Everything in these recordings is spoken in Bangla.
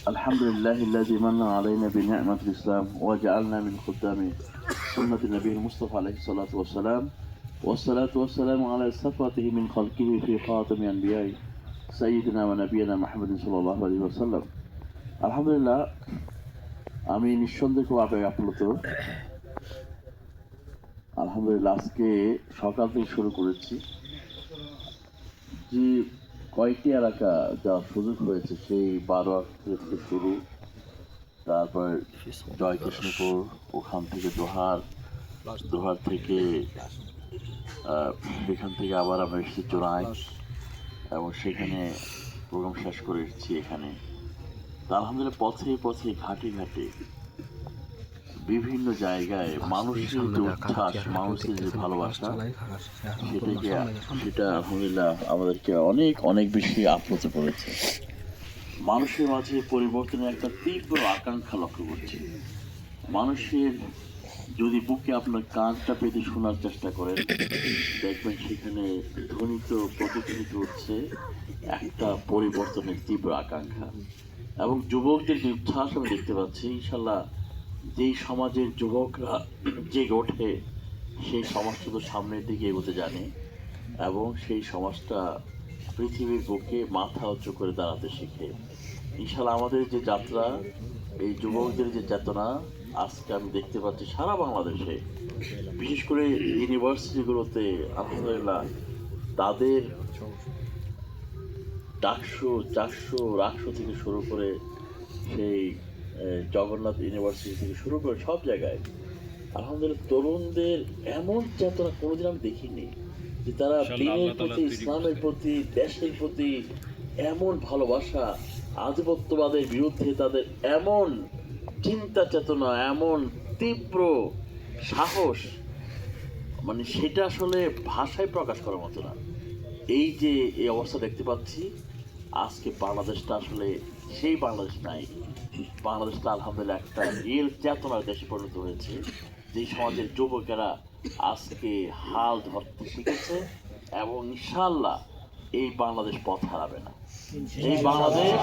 الحمد لله الذي من علينا بنعمة الإسلام وجعلنا من خدام سنة النبي المصطفى عليه الصلاة والسلام والصلاة والسلام على صفوته من خلقه في خاتم أنبيائه سيدنا ونبينا محمد صلى الله عليه وسلم الحمد لله আমি নিঃসন্দেহে খুব আপ্লুত। আলহামদুলিল্লাহ আজকে সকাল থেকে শুরু করেছি যে কয়েকটি এলাকা যাওয়ার সুযোগ হয়েছে, সেই 12 থেকে শুরু, তারপর জয়কৃষ্ণপুর, ওখান থেকে দোহার থেকে এখান থেকে আবার আমরা এসেছি চোরাই এবং সেখানে প্রোগ্রাম শেষ করে এসেছি এখানে। তা আলহামদুলিল্লাহ পথে পথে ঘাটে ঘাটে বিভিন্ন জায়গায় মানুষের যে উচ্ছ্বাস, মানুষের যে ভালোবাসা, সেটা আলহামদুলিল্লাহ আমাদেরকে অনেক অনেক বেশি আপ্লুত করেছে। মানুষের মাঝে পরিবর্তনের একটা তীব্র আকাঙ্ক্ষা লক্ষ্য করছি। মানুষের যদি বুকে আপনার কানটা পেতে শোনার চেষ্টা করেন, দেখবেন সেখানে প্রতিধ্বনিত হচ্ছে একটা পরিবর্তনের তীব্র আকাঙ্ক্ষা। এবং যুবকদের যে উচ্ছ্বাস আমি দেখতে পাচ্ছি, ইনশাল্লাহ যেই সমাজের যুবকরা জেগে ওঠে সেই সমাজটা তো সামনের দিকে এগোতে জানে এবং সেই সমাজটা পৃথিবীর বুকে মাথা উঁচু করে দাঁড়াতে শিখে। ইনশাল্লাহ আমাদের যে যাত্রা, এই যুবকদের যে চেতনা আজকে আমি দেখতে পাচ্ছি সারা বাংলাদেশে, বিশেষ করে ইউনিভার্সিটিগুলোতে আলহামদুলিল্লাহ তাদের রাকসু থেকে শুরু করে সেই জগন্নাথ ইউনিভার্সিটি থেকে শুরু করে সব জায়গায় আলহামদুলিল্লাহ তরুণদের এমন চেতনা কোনোদিন আমি দেখিনি যে তারা দিনের প্রতি, ইসলামের প্রতি, দেশের প্রতি এমন ভালোবাসা, আধিপত্যবাদের বিরুদ্ধে তাদের এমন চিন্তা চেতনা, এমন তীব্র সাহস, মানে সেটা আসলে ভাষায় প্রকাশ করার মতো না। এই যে এই অবস্থা দেখতে পাচ্ছি আজকে, বাংলাদেশটা আসলে সেই বাংলাদেশ নাই। বাংলাদেশটা আলহামদুলিল্লাহ একটা রিয়েল চেতনার দেশে পরিণত হয়েছে, যে সমাজের যুবকেরা আজকে হাল ধরতে শিখেছে এবং ইনশাআল্লাহ এই বাংলাদেশ পথ হারাবে না। এই বাংলাদেশ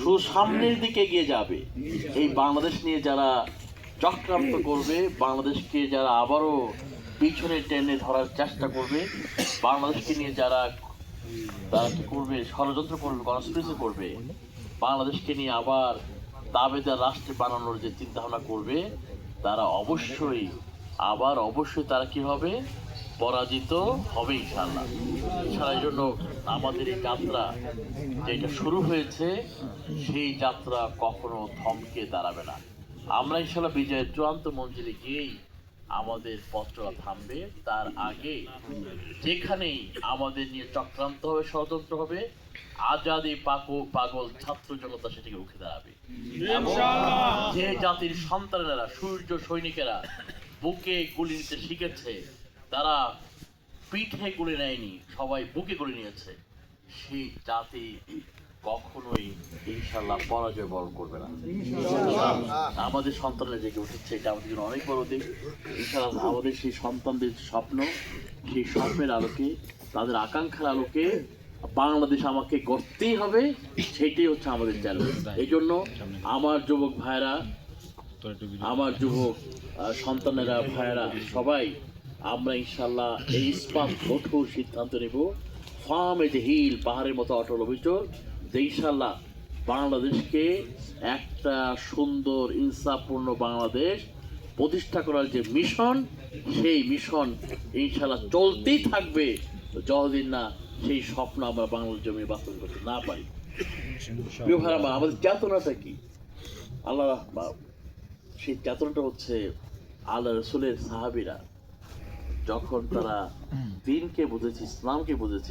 শুধু সামনের দিকে এগিয়ে যাবে। এই বাংলাদেশ নিয়ে যারা চক্রান্ত করবে, বাংলাদেশকে যারা আবারও পিছনে টেনে ধরার চেষ্টা করবে, বাংলাদেশকে নিয়ে তারা কি করবে, ষড়যন্ত্র করবে, কনস্পিরেসি করবে, বাংলাদেশকে নিয়ে আবার দাবেদার রাষ্ট্র বানানোর যে চিন্তা ভাবনা করবে, তারা অবশ্যই তারা কি হবে, পরাজিত হবে ইনশাআল্লাহ। এই জন্য আমাদের এই যাত্রা যেটা শুরু হয়েছে, সেই যাত্রা কখনো থমকে দাঁড়াবে না। আমরা ইনশাআল্লাহ বিজয়ের চূড়ান্ত মঞ্জিলে গিয়েই আমাদের পথচলা থামবে। তার আগে যেখানেই আমাদের নিয়ে চক্রান্ত হবে, ষড়যন্ত্র হবে, আজাদি পাগল ছাত্র জনতা সেটিকে রুখে দাঁড়াবে। যে জাতির সন্তানেরা, সূর্য সৈনিকেরা বুকে গুলি নিতে শিখেছে, তারা পিঠে গুলি নেয়নি, সবাই বুকে গুলি নিয়েছে, সেই জাতি কখনোই ইনশাল্লাহ পরাজয় বরণ করবে না। আমাদের সন্তানরা জেগে উঠেছে, এটা আমাদের জন্য অনেক বড় দিক। ইনশাল্লাহ আমাদের সেই সন্তানদের স্বপ্ন, সেই স্বপ্নের আলোকে, তাদের আকাঙ্ক্ষার আলোকে বাংলাদেশ আমাকে গড়তেই হবে, সেইটাই হচ্ছে আমাদের চ্যালেঞ্জ। এই জন্য আমার যুবক ভাইয়েরা, আমার যুবক সন্তানেরা, ভাইয়েরা, সবাই আমরা ইনশাল্লাহ এই ইস্পাত কঠোর সিদ্ধান্ত নেব, ফার্ম এজ এ হিল, পাহাড়ের মতো অটল অবিচল, যে ইনশাল্লাহ বাংলাদেশকে একটা সুন্দর ইনসাফপূর্ণ বাংলাদেশ প্রতিষ্ঠা করার যে মিশন, সেই মিশন ইনশাল্লাহ চলতেই থাকবে যতদিন না সেই স্বপ্ন আমরা বাংলার জমি বাস্তবায়ন করতে না পারি। প্রিয় ভাইরা, আমাদের চেতনাটা কি? আল্লাহ, সেই চেতনাটা হচ্ছে আল্লাহ রসুলের সাহাবীরা যখন তারা দিনকে বুঝেছে,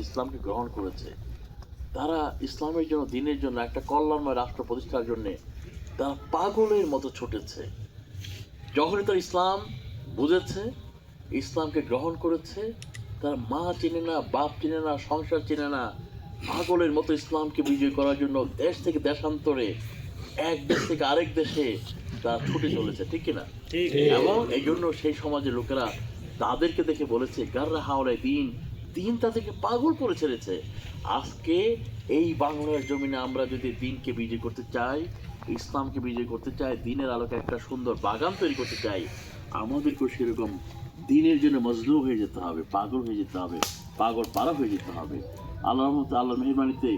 ইসলামকে গ্রহণ করেছে, তারা ইসলামের জন্য, দিনের জন্য, একটা কল্যাণময় রাষ্ট্র প্রতিষ্ঠার জন্য তারা পাগলের মতো ছুটেছে। যখনই তারা ইসলাম বুঝেছে, ইসলামকে গ্রহণ করেছে, তারা মা চিনে না, বাপ চিনে না, সংসার চিনে না, পাগলের মতো ইসলামকে বিজয় করার জন্য দেশ থেকে দেশান্তরে, এক দেশ থেকে আরেক দেশে তারা ছুটে চলেছে, ঠিক কিনা? এবং এই জন্য সেই সমাজের লোকেরা তাদেরকে দেখে বলেছে, গাররা হাওলায় দিন তাদেরকে পাগল করে ছেড়েছে। আজকে এই বাংলার জমিনে আমরা যদি দিনকে বিজয় করতে চাই, ইসলামকে বিজয় করতে চাই, দিনের আলোকে একটা সুন্দর বাগান তৈরি করতে চাই, আমাদেরকেও সেরকম দিনের জন্য মজলুম হয়ে যেতে হবে, পাগল হয়ে যেতে হবে, পাগল পারা হয়ে যেতে হবে। আল্লাহর মতো আল্লাহর মেহরবানিতে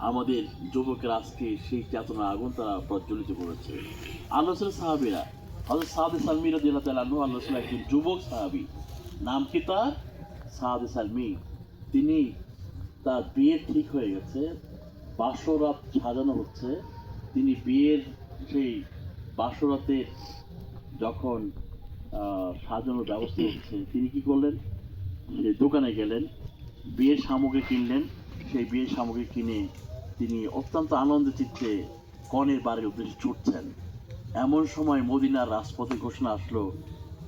আমাদের যুবকের আজকে সেই চেতনা আগুন তারা প্রজ্বলিত করেছে। আল্লাহ রাসূলের সাহাবীরা, হযরত সাদ সালমী রাদিয়াল্লাহু তাআলা আনহু, আল্লাহ রাসূল একজন যুবক সাহাবী, নাম কি তার? সাদ সালমী। তিনি, তার বিয়ে ঠিক হয়ে গেছে, বাসরাত সাজানো হচ্ছে। তিনি বিয়ের সেই বাসরাতের যখন সাজানোর ব্যবস্থা হচ্ছে, তিনি কি করলেন? যে দোকানে গেলেন, বিয়ের সামগ্রী কিনলেন। সেই বিয়ের সামগ্রী কিনে তিনি অত্যন্ত আনন্দ চিত্তে কনের বাড়ির উদ্দেশ্যে ছুটছেন। এমন সময় মদিনার রাজপথে ঘোষণা আসলো,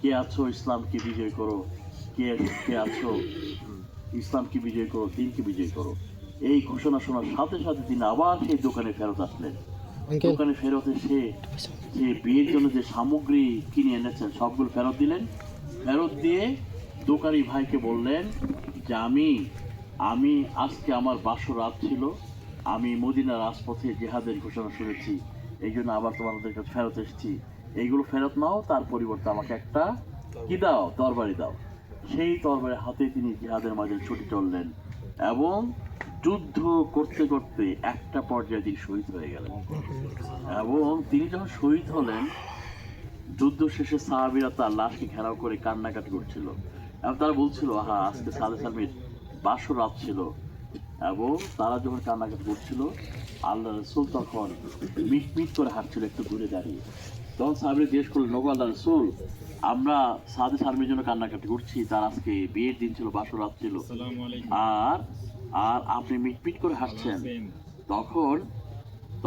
কে আছো ইসলামকে বিজয় করো, কে কে আছো ইসলামকে বিজয় করো, দিনকে বিজয় করো। এই ঘোষণা শোনার সাথে সাথে তিনি আবার সেই দোকানে ফেরত আসলেন। দোকানে ফেরত এসে যে বিয়ের জন্য যে সামগ্রী কিনে এনেছেন সবগুলো ফেরত দিলেন। ফেরত দিয়ে দোকানি ভাইকে বললেন যে আমি আজকে আমার বাসরাত ছিল, আমি মদিনার রাজপথে জিহাদের ঘোষণা শুনেছি, এই জন্য আবার তোমাদের কাছে ফেরত এসেছি। এইগুলো ফেরত নাও, তার পরিবর্তে আমাকে একটা কি দাও? তরবারি দাও। সেই তরবারি হাতে তিনি জিহাদের মাঝে ছুটে চললেন এবং যুদ্ধ করতে করতে একটা পর্যায়ে তিনি শহীদ হয়ে গেলেন। এবং তিনি যখন শহীদ হলেন, যুদ্ধ শেষে সাহাবীরা তার লাশকে ঘেরাও করে কান্নাকাটি করছিল এবং তারা বলছিল, আহা, আজকে সাদে সালমির বাসরাত ছিল। এবং তারা যখন কান্নাকাটি করছিল, আল্লাহ রাসূল তখন মিটমিট করে হাঁটছিল একটু দূরে দাঁড়িয়ে। তখন সাহাবীরা জিজ্ঞেস করলেন, নগো আল্লাহ রাসূল, আমরা সাদে সালমির জন্য কান্নাকাটি করছি, তার আজকে বিয়ের দিন ছিল, বাসরাত ছিল, আর আর আপনি মিটমিট করে হাঁটছেন। তখন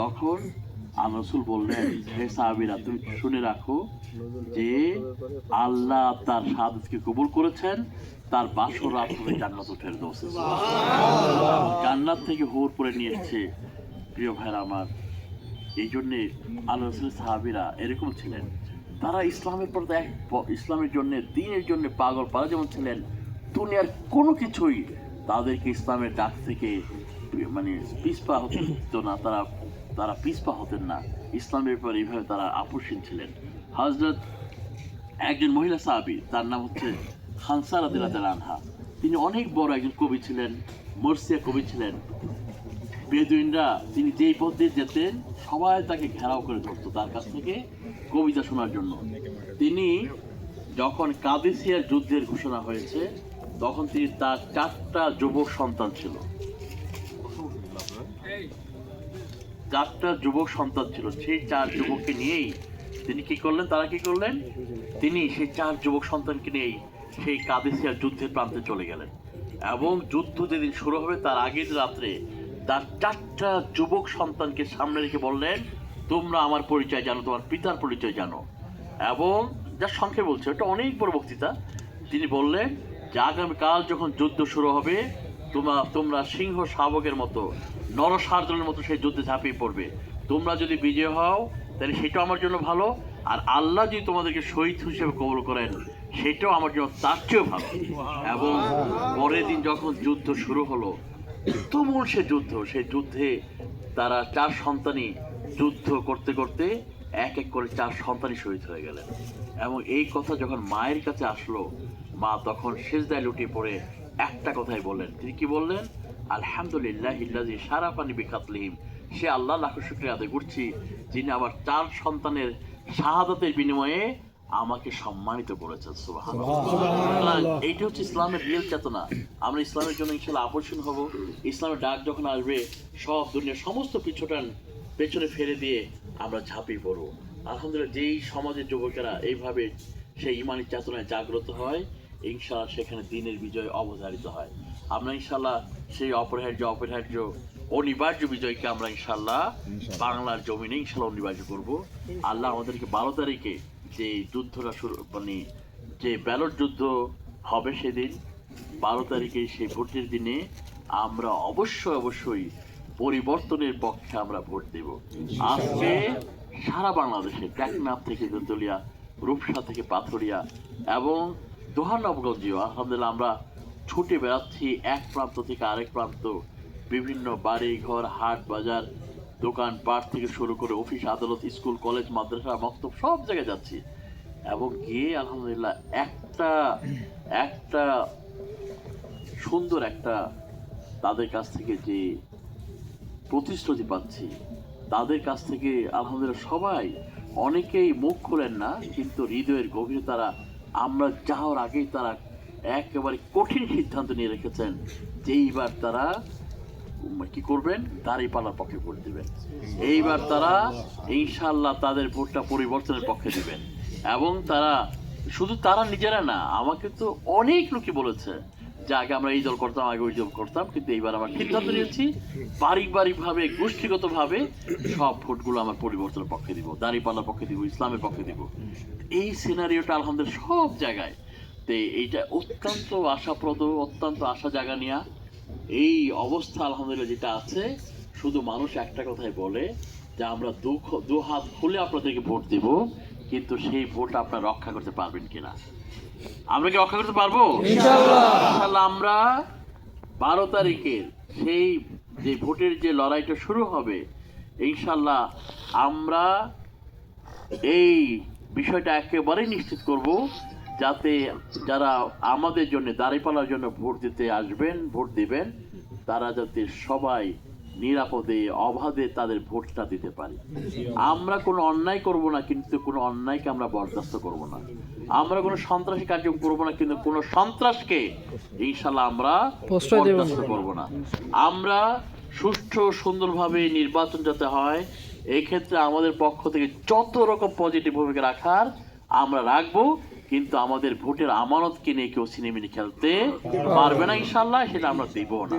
তখন আল্লাহ রাসূল বললেন, হে সাহাবীরা, তুমি শুনে রাখো যে আল্লাহ তার শাহাদাতকে কবুল করেছেন, তার বাসরাত হবে জান্নাতুল ফেরদৌস। জান্নাত থেকে হুর করে নিয়ে এসেছে। প্রিয় ভাইরা আমার, এই জন্যে আল্লাহ রাসূলের সাহাবীরা এরকম ছিলেন। তারা ইসলামের পর ইসলামের জন্য, দ্বীনের জন্য পাগল পারা যেমন ছিলেন, দুনিয়ার কোনো কিছুই তাদেরকে ইসলামের ডাক থেকে মানে পিছপা হতো না, তারা পিছপা হতেন না। ইসলামের পর এইভাবে তারা আপোষহীন ছিলেন। হযরত একজন মহিলা সাহাবী, তার নাম হচ্ছে খানসা রাদিয়াল্লাহু আনহা। তিনি অনেক বড় একজন কবি ছিলেন, মরসিয়া কবি ছিলেন। বেদুইনরা তিনি যেই পথ দিয়ে যেতেন, সবাই তাকে ঘেরাও করে ধরতো তার কাছ থেকে কবিতা শোনার জন্য। তিনি যখন কাদেসিয়ার যুদ্ধের ঘোষণা হয়েছে, তখন তার 4টা যুবক সন্তান ছিল। 4টা যুবক সন্তান ছিল। সেই 4 যুবককে নিয়েই তিনি কি করলেন? তারা কি করলেন? তিনি সেই 4 যুবক সন্তানকে নিয়েই সেই কাদেসিয়ার যুদ্ধের প্রান্তে চলে গেলেন। এবং যুদ্ধ যেদিন শুরু হবে তার আগের রাত্রে তার 4টা যুবক সন্তানকে সামনে রেখে বললেন, তোমরা আমার পরিচয় জানো, তোমার পিতার পরিচয় জানো। এবং যা সংক্ষেপে বলছে, এটা অনেক বড় বক্তৃতা। তিনি বললেন যে আগামীকাল যখন যুদ্ধ শুরু হবে, তোমরা সিংহ শাবকের মতো, নরসার্জনের মতো সেই যুদ্ধে ঝাঁপিয়ে পড়বে। তোমরা যদি বিজয় হও তাহলে সেটাও আমার জন্য ভালো, আর আল্লাহ যদি তোমাদেরকে শহীদ হিসেবে কবুল করেন সেটাও আমার জন্য তার চেয়েও ভালো। এবং পরের দিন যখন যুদ্ধ শুরু হলো, তুমুল সে যুদ্ধ, সেই যুদ্ধে তারা 4 সন্তানই যুদ্ধ করতে করতে এক এক করে 4 সন্তানই শহীদ হয়ে গেলেন। এবং এই কথা যখন মায়ের কাছে আসলো, মা তখন সিজদায় লুটিয়ে পড়ে একটা কথাই বললেন। তিনি কি বললেন? আলহামদুলিল্লাহিল্লাযী শারাফানি বিকাতলিহিম। সে আল্লাহ লাখ শুকরিয়া আদায় করছি, যিনি আমার 4 সন্তানের শাহাদাতের বিনিময়ে আমাকে সম্মানিত করেছেন। সুবহানাল্লাহ। এইটা হচ্ছে ইসলামের রিয়েল চেতনা। আমরা ইসলামের জন্য ইনশাআল্লাহ আপোষহীন হব। ইসলামের ডাক যখন আসবে, সব দুনিয়ার সমস্ত পিছুটান পেছনে ফেলে দিয়ে আমরা ঝাঁপিয়ে পড়ব। আলহামদুলিল্লাহ, যেই সমাজের যুবকেরা এইভাবে সেই ইমানি চেতনায় জাগ্রত হয়, ইনশাআল্লাহ সেখানে দ্বীনের বিজয় অবধারিত হয়। আমরা ইনশাআল্লাহ সেই অপরিহার্য অনিবার্য বিজয়কে আমরা ইনশাআল্লাহ বাংলার জমিনে ইনশাআল্লাহ অনিবার্য করব। আল্লাহ আমাদেরকে 12 তারিখে যে যুদ্ধটা শুরু, মানে যে ব্যালট যুদ্ধ হবে, সেদিন 12 তারিখে সেই ভোটের দিনে আমরা অবশ্যই পরিবর্তনের পক্ষে আমরা ভোট দেব। আজকে সারা বাংলাদেশে টেকনাফ থেকে তেঁতুলিয়া, রূপসা থেকে পাথরিয়া এবং দোহার নবগঞ্জেও আলহামদুলিল্লাহ আমরা ছুটে বেড়াচ্ছি এক প্রান্ত থেকে আরেক প্রান্ত। বিভিন্ন বাড়ি ঘর, হাট বাজার, দোকান পাট থেকে শুরু করে অফিস আদালত, স্কুল কলেজ মাদ্রাসা মক্তব সব জায়গায় যাচ্ছি, এবং গিয়ে আলহামদুলিল্লাহ একটা একটা সুন্দর একটা তাদের কাছ থেকে যে প্রতিশ্রুতি পাচ্ছি, তাদের কাছ থেকে আলহামদুলিল্লাহ সবাই, অনেকেই মুখ খোলেন না কিন্তু হৃদয়ের গভীরে তারা আমরা যাওয়ার আগেই তারা একেবারে কঠিন সিদ্ধান্ত নিয়ে রেখেছেন যে এইবার তারা কি করবেন, দাঁড়িপাল্লার পক্ষে ভোট দিবেন। এইবার তারা ইনশাআল্লাহ তাদের ভোটটা পরিবর্তনের পক্ষে দিবেন। এবং তারা শুধু তারা নিজেরা না, আমাকে তো অনেক লোকই বলেছে যে আগে আমরা এই দল করতাম, আগে ওই দল করতাম, কিন্তু এইবার আমার সিদ্ধান্ত নিয়েছি পারিবারিকভাবে গোষ্ঠীগতভাবে সব ভোটগুলো আমার পরিবর্তনের পক্ষে দিব, দাঁড়িপাল্লার পক্ষে দিব, ইসলামের পক্ষে দিব। এই সিনারিওটা আলহামদুলিল্লাহ সব জায়গায়। তো এইটা অত্যন্ত আশাপ্রদ, অত্যন্ত আশা জাগা নিয়া এই অবস্থা আলহামদুলিল্লাহ যেটা আছে। শুধু মানুষ একটা কথাই বলে যে আমরা দু হাত খুলে আপনাদেরকে ভোট দিব, কিন্তু সেই ভোট আপনারা রক্ষা করতে পারবেন কিনা? আমরা কি রক্ষা করতে পারবো? ইনশাআল্লাহ। আমরা 12 তারিখের সেই যে ভোটের যে লড়াইটা শুরু হবে, ইনশাআল্লাহ আমরা এই বিষয়টা একেবারেই নিশ্চিত করব যাতে যারা আমাদের জন্য দাঁড়িপাল্লার জন্য ভোট দিতে আসবেন, ভোট দিবেন, তারা যাতে সবাই নিরাপদে অবাধে তাদের ভোটটা দিতে পারে। আমরা কোনো অন্যায় করব না, কিন্তু কোনো অন্যায়কে আমরা বরদাস্ত করব না। আমরা কোনো সন্ত্রাসী কার্যক্রম করব না, কিন্তু কোনো সন্ত্রাসকে ইনশাআল্লাহ আমরা বরদাস্ত করব না। আমরা সুষ্ঠু সুন্দরভাবে নির্বাচন যাতে হয়, এই ক্ষেত্রে আমাদের পক্ষ থেকে যত রকম পজিটিভ ভূমিকা রাখার আমরা রাখবো, কিন্তু আমাদের ভোটের আমানতকে নিয়ে কেউ সিনেমিনি খেলতে পারবে না ইনশাআল্লাহ, সেটা আমরা দেব না।